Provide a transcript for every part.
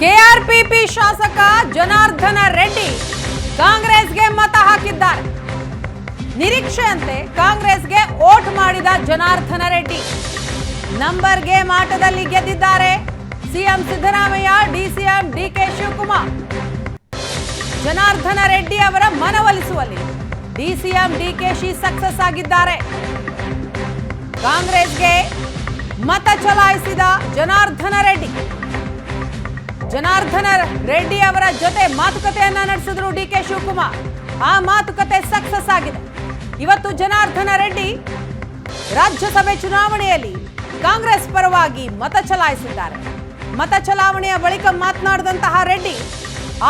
KRPP ಶಾಸಕ ಜನಾರ್ದನ ರೆಡ್ಡಿ ಕಾಂಗ್ರೆಸ್ಗೆ ಮತ ಹಾಕಿದ್ದಾರೆ. ನಿರೀಕ್ಷೆಯಂತೆ ಕಾಂಗ್ರೆಸ್ಗೆ ವೋಟ್ ಮಾಡಿದ ಜನಾರ್ದನ ರೆಡ್ಡಿ ನಂಬರ್ ಗೇಮ್ ಆಟದಲ್ಲಿ ಗೆದ್ದಿದ್ದಾರೆ. ಸಿಎಂ ಸಿದ್ದರಾಮಯ್ಯ, ಡಿಸಿಎಂ ಡಿಕೆ ಶಿವಕುಮಾರ್ ಜನಾರ್ದನ ರೆಡ್ಡಿ ಅವರ ಮನವೊಲಿಸುವಲ್ಲಿ ಡಿಸಿಎಂ ಡಿಕೆಶಿ ಸಕ್ಸಸ್ ಆಗಿದ್ದಾರೆ. ಕಾಂಗ್ರೆಸ್ಗೆ ಮತ ಚಲಾಯಿಸಿದ ಜನಾರ್ದನ ರೆಡ್ಡಿ ಅವರ ಜೊತೆ ಮಾತುಕತೆಯನ್ನ ನಡೆಸಿದ್ರು ಡಿಕೆ ಶಿವಕುಮಾರ್. ಆ ಮಾತುಕತೆ ಸಕ್ಸಸ್ ಆಗಿದೆ. ಇವತ್ತು ಜನಾರ್ದನ ರೆಡ್ಡಿ ರಾಜ್ಯಸಭೆ ಚುನಾವಣೆಯಲ್ಲಿ ಕಾಂಗ್ರೆಸ್ ಪರವಾಗಿ ಮತ ಚಲಾಯಿಸಿದ್ದಾರೆ. ಮತ ಚಲಾವಣೆಯ ಬಳಿಕ ಮಾತನಾಡಿದಂತಹ ರೆಡ್ಡಿ,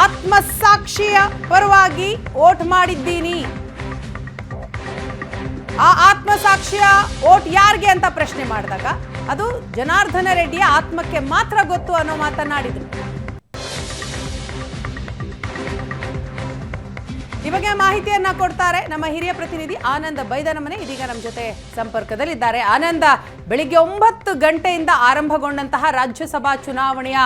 ಆತ್ಮಸಾಕ್ಷಿಯ ಪರವಾಗಿ ವೋಟ್ ಮಾಡಿದ್ದೀನಿ. ಆ ಆತ್ಮಸಾಕ್ಷಿಯ ವೋಟ್ ಯಾರಿಗೆ ಅಂತ ಪ್ರಶ್ನೆ ಮಾಡಿದಾಗ ಅದು ಜನಾರ್ದನ ರೆಡ್ಡಿಯ ಆತ್ಮಕ್ಕೆ ಮಾತ್ರ ಗೊತ್ತು ಅನ್ನೋ ಮಾತನಾಡಿದ್ರು. ಈ ಬಗ್ಗೆ ಮಾಹಿತಿಯನ್ನ ಕೊಡ್ತಾರೆ ನಮ್ಮ ಹಿರಿಯ ಪ್ರತಿನಿಧಿ ಆನಂದ ಬೈದನಮನೆ. ಇದೀಗ ನಮ್ಮ ಜೊತೆ ಸಂಪರ್ಕದಲ್ಲಿದ್ದಾರೆ. ಆನಂದ, ಬೆಳಿಗ್ಗೆ 9 ಗಂಟೆಯಿಂದ ಆರಂಭಗೊಂಡಂತಹ ರಾಜ್ಯಸಭಾ ಚುನಾವಣೆಯ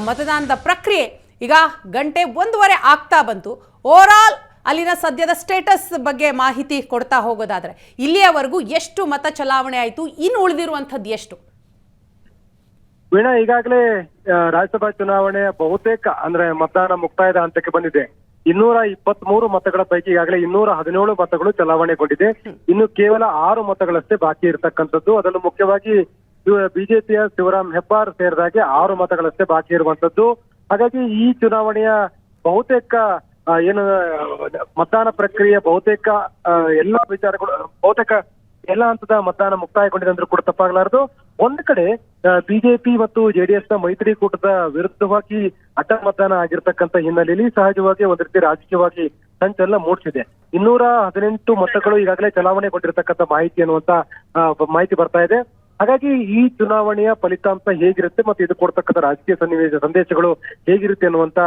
ಮತದಾನದ ಪ್ರಕ್ರಿಯೆ ಈಗ 1:30 ಆಗ್ತಾ ಬಂತು. ಓವರಾಲ್ ಅಲ್ಲಿನ ಸದ್ಯದ ಸ್ಟೇಟಸ್ ಬಗ್ಗೆ ಮಾಹಿತಿ ಕೊಡ್ತಾ ಹೋಗೋದಾದ್ರೆ ಇಲ್ಲಿಯವರೆಗೂ ಎಷ್ಟು ಮತ ಚಲಾವಣೆ ಆಯಿತು, ಇನ್ನು ಉಳಿದಿರುವಂಥದ್ದು ಎಷ್ಟು? ವೀಣಾ, ಈಗಾಗಲೇ ರಾಜ್ಯಸಭಾ ಚುನಾವಣೆಯ ಬಹುತೇಕ ಮತದಾನ ಮುಕ್ತಾಯದ ಹಂತಕ್ಕೆ ಬಂದಿದೆ. 223 ಮತಗಳ ಪೈಕಿ ಈಗಾಗಲೇ 217 ಮತಗಳು ಚಲಾವಣೆಗೊಂಡಿದೆ. ಇನ್ನು ಕೇವಲ 6 ಮತಗಳಷ್ಟೇ ಬಾಕಿ ಇರತಕ್ಕಂಥದ್ದು. ಅದರಲ್ಲೂ ಮುಖ್ಯವಾಗಿ ಬಿಜೆಪಿಯ ಶಿವರಾಮ್ ಹೆಬ್ಬಾರ್ ಸೇರಿದಾಗೆ 6 ಮತಗಳಷ್ಟೇ ಬಾಕಿ ಇರುವಂತದ್ದು. ಹಾಗಾಗಿ ಈ ಚುನಾವಣೆಯ ಬಹುತೇಕ ಮತದಾನ ಪ್ರಕ್ರಿಯೆ ಬಹುತೇಕ ಎಲ್ಲ ಹಂತದ ಮತದಾನ ಮುಕ್ತಾಯಗೊಂಡಿದೆ ಅಂದ್ರೂ ಕೂಡ ತಪ್ಪಾಗಲಾರದು. ಒಂದ್ ಕಡೆ ಬಿಜೆಪಿ ಮತ್ತು ಜೆಡಿಎಸ್ ನ ಮೈತ್ರಿಕೂಟದ ವಿರುದ್ಧವಾಗಿ ಅಡ್ಡ ಮತದಾನ ಆಗಿರ್ತಕ್ಕಂಥ ಹಿನ್ನೆಲೆಯಲ್ಲಿ ಸಹಜವಾಗಿ ಒಂದ್ ರೀತಿ ರಾಜಕೀಯವಾಗಿ ಸಂಚಲನ ಮೂಡಿಸಿದೆ. 218 ಮತಗಳು ಈಗಾಗಲೇ ಚಲಾವಣೆಗೊಂಡಿರ್ತಕ್ಕಂಥ ಮಾಹಿತಿ ಬರ್ತಾ ಇದೆ. ಹಾಗಾಗಿ ಈ ಚುನಾವಣೆಯ ಫಲಿತಾಂಶ ಹೇಗಿರುತ್ತೆ ಮತ್ತು ಇದು ಕೊಡ್ತಕ್ಕಂಥ ರಾಜಕೀಯ ಸಂದೇಶಗಳು ಹೇಗಿರುತ್ತೆ ಅನ್ನುವಂತ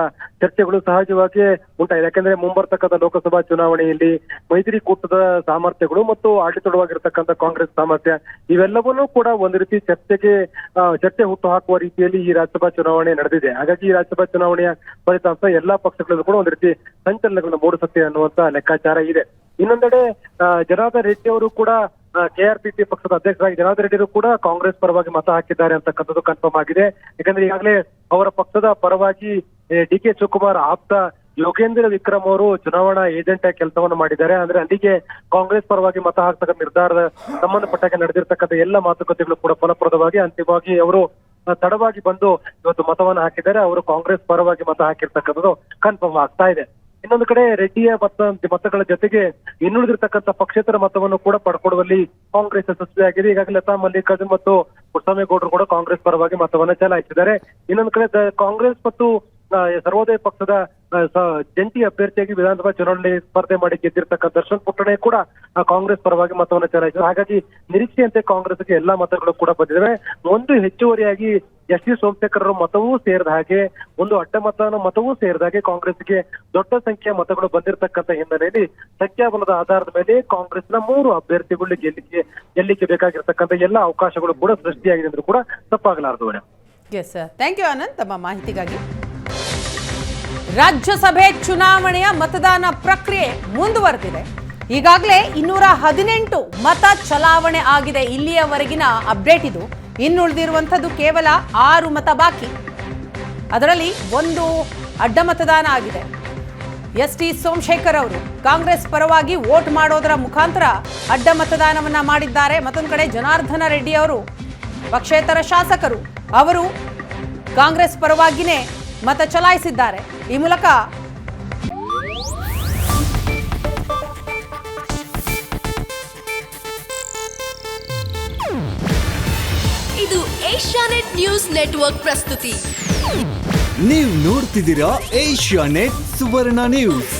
ಚರ್ಚೆಗಳು ಸಹಜವಾಗಿ ಉಂಟಾಗಿದೆ. ಯಾಕಂದ್ರೆ ಮುಂಬರ್ತಕ್ಕಂಥ ಲೋಕಸಭಾ ಚುನಾವಣೆಯಲ್ಲಿ ಮೈತ್ರಿಕೂಟದ ಸಾಮರ್ಥ್ಯಗಳು ಮತ್ತು ಆಡಳಿತವಾಗಿರ್ತಕ್ಕಂಥ ಕಾಂಗ್ರೆಸ್ ಸಾಮರ್ಥ್ಯ ಇವೆಲ್ಲವನ್ನೂ ಕೂಡ ಒಂದು ರೀತಿ ಚರ್ಚೆ ಹುಟ್ಟು ಹಾಕುವ ರೀತಿಯಲ್ಲಿ ಈ ರಾಜ್ಯಸಭಾ ಚುನಾವಣೆ ನಡೆದಿದೆ. ಹಾಗಾಗಿ ಈ ರಾಜ್ಯಸಭಾ ಚುನಾವಣೆಯ ಫಲಿತಾಂಶ ಎಲ್ಲಾ ಪಕ್ಷಗಳಲ್ಲೂ ಕೂಡ ಒಂದು ರೀತಿ ಸಂಚಲನಗಳನ್ನು ಮೂಡಿಸುತ್ತೆ ಅನ್ನುವಂತ ಲೆಕ್ಕಾಚಾರ ಇದೆ. ಇನ್ನೊಂದೆಡೆ ಜನಾರ್ದನ ರೆಡ್ಡಿ ಅವರು ಕೂಡ ಕೆಆರ್ಪಿಪಿ ಪಕ್ಷದ ಅಧ್ಯಕ್ಷರಾಗಿ ಜನಾರ್ದನ ರೆಡ್ಡಿ ಕೂಡ ಕಾಂಗ್ರೆಸ್ ಪರವಾಗಿ ಮತ ಹಾಕಿದ್ದಾರೆ ಅಂತಕ್ಕಂಥದ್ದು ಕನ್ಫರ್ಮ್ ಆಗಿದೆ. ಯಾಕಂದ್ರೆ ಈಗಾಗಲೇ ಅವರ ಪಕ್ಷದ ಪರವಾಗಿ ಡಿಕೆ ಶಿವಕುಮಾರ್ ಆಪ್ತ ಯೋಗೇಂದ್ರ ವಿಕ್ರಮ್ ಅವರು ಚುನಾವಣಾ ಏಜೆಂಟ್ ಆಗಿ ಕೆಲಸವನ್ನು ಮಾಡಿದ್ದಾರೆ. ಅಲ್ಲಿಗೆ ಕಾಂಗ್ರೆಸ್ ಪರವಾಗಿ ಮತ ಹಾಕ್ತಕ್ಕಂಥ ನಿರ್ಧಾರದ ಸಂಬಂಧಪಟ್ಟಾಗ ನಡೆದಿರ್ತಕ್ಕಂಥ ಎಲ್ಲ ಮಾತುಕತೆಗಳು ಕೂಡ ಫಲಪ್ರದವಾಗಿ ಅಂತಿಮವಾಗಿ ಅವರು ತಡವಾಗಿ ಬಂದು ಇವತ್ತು ಮತವನ್ನು ಹಾಕಿದ್ದಾರೆ. ಅವರು ಕಾಂಗ್ರೆಸ್ ಪರವಾಗಿ ಮತ ಹಾಕಿರ್ತಕ್ಕಂಥದ್ದು ಕನ್ಫರ್ಮ್ ಆಗ್ತಾ ಇದೆ. ಇನ್ನೊಂದು ಕಡೆ ರೆಡ್ಡಿಯ ಮತಗಳ ಜೊತೆಗೆ ಇನ್ನುಳಿದಿರ್ತಕ್ಕಂಥ ಪಕ್ಷೇತರ ಮತವನ್ನು ಕೂಡ ಪಡ್ಕೊಡುವಲ್ಲಿ ಕಾಂಗ್ರೆಸ್ ಯಶಸ್ವಿಯಾಗಿದೆ. ಈಗಾಗಲೇ ಲತಾ ಮಲ್ಲಿಕಾರ್ಜುನ್ ಮತ್ತು ಪುಟ್ಟಸ್ವಾಮಿಗೌಡರು ಕೂಡ ಕಾಂಗ್ರೆಸ್ ಪರವಾಗಿ ಮತವನ್ನ ಚಲಾಯಿಸಿದ್ದಾರೆ. ಇನ್ನೊಂದು ಕಡೆ ಕಾಂಗ್ರೆಸ್ ಮತ್ತು ಸರ್ವೋದಯ ಪಕ್ಷದ ಜಂಟಿ ಅಭ್ಯರ್ಥಿಯಾಗಿ ವಿಧಾನಸಭಾ ಚುನಾವಣೆ ಸ್ಪರ್ಧೆ ಮಾಡಿ ಗೆದ್ದಿರ್ತಕ್ಕಂಥ ದರ್ಶನ್ ಪುಟ್ಟಣೆ ಕೂಡ ಕಾಂಗ್ರೆಸ್ ಪರವಾಗಿ ಮತವನ್ನು ಚಲಾಯಿಸಿದ್ದಾರೆ. ಹಾಗಾಗಿ ನಿರೀಕ್ಷೆಯಂತೆ ಕಾಂಗ್ರೆಸ್ಗೆ ಎಲ್ಲಾ ಮತಗಳು ಕೂಡ ಬಂದಿವೆ. ಒಂದು ಹೆಚ್ಚುವರಿಯಾಗಿ ಎಸ್ ವಿ ಸೋಮಶೇಖರ್ ಮತವೂ ಸೇರಿದ ಹಾಗೆ ಒಂದು ಅಡ್ಡ ಮತವೂ ಸೇರಿದ ಹಾಗೆ ಕಾಂಗ್ರೆಸ್ಗೆ ದೊಡ್ಡ ಸಂಖ್ಯೆಯ ಮತಗಳು ಬಂದಿರತಕ್ಕಂಥ ಹಿನ್ನೆಲೆಯಲ್ಲಿ ಸಂಖ್ಯಾಬಲದ ಆಧಾರದ ಮೇಲೆ ಕಾಂಗ್ರೆಸ್ನ 3 ಅಭ್ಯರ್ಥಿಗಳು ಗೆಲ್ಲಿಕ್ಕೆ ಬೇಕಾಗಿರ್ತಕ್ಕಂಥ ಎಲ್ಲ ಅವಕಾಶಗಳು ಕೂಡ ಸೃಷ್ಟಿಯಾಗಿದೆ ಅಂದ್ರೂ ಕೂಡ ತಪ್ಪಾಗಲಾರದು. ಎಸ್, ಥ್ಯಾಂಕ್ ಯು ಆನಂದ್ ತಮ್ಮ ಮಾಹಿತಿಗಾಗಿ. ರಾಜ್ಯಸಭೆ ಚುನಾವಣೆಯ ಮತದಾನ ಪ್ರಕ್ರಿಯೆ ಮುಂದುವರೆದಿದೆ. ಈಗಾಗಲೇ 218 ಮತ ಚಲಾವಣೆ ಆಗಿದೆ. ಇಲ್ಲಿಯವರೆಗಿನ ಅಪ್ಡೇಟ್ ಇದು. ಇನ್ನುಳಿದಿರುವಂಥದ್ದು ಕೇವಲ 6 ಮತ ಬಾಕಿ. ಅದರಲ್ಲಿ 1 ಅಡ್ಡ ಮತದಾನ ಆಗಿದೆ. ಎಸ್ ಟಿ ಸೋಮಶೇಖರ್ ಅವರು ಕಾಂಗ್ರೆಸ್ ಪರವಾಗಿ ವೋಟ್ ಮಾಡೋದರ ಮುಖಾಂತರ ಅಡ್ಡ ಮತದಾನವನ್ನ ಮಾಡಿದ್ದಾರೆ. ಮತ್ತೊಂದು ಕಡೆ ಜನಾರ್ದನ ರೆಡ್ಡಿ ಅವರು ಪಕ್ಷೇತರ ಶಾಸಕರು, ಅವರು ಕಾಂಗ್ರೆಸ್ ಪರವಾಗಿನೇ ಮತ ಚಲಾಯಿಸಿದ್ದಾರೆ. ಈ ಮೂಲಕ ಇದು ಏಷ್ಯಾನೆಟ್ ನ್ಯೂಸ್ ನೆಟ್ವರ್ಕ್ ಪ್ರಸ್ತುತಿ. ನೀವು ನೋಡ್ತಿದ್ದೀರಾ ಏಷ್ಯಾನೆಟ್ ಸುವರ್ಣ ನ್ಯೂಸ್.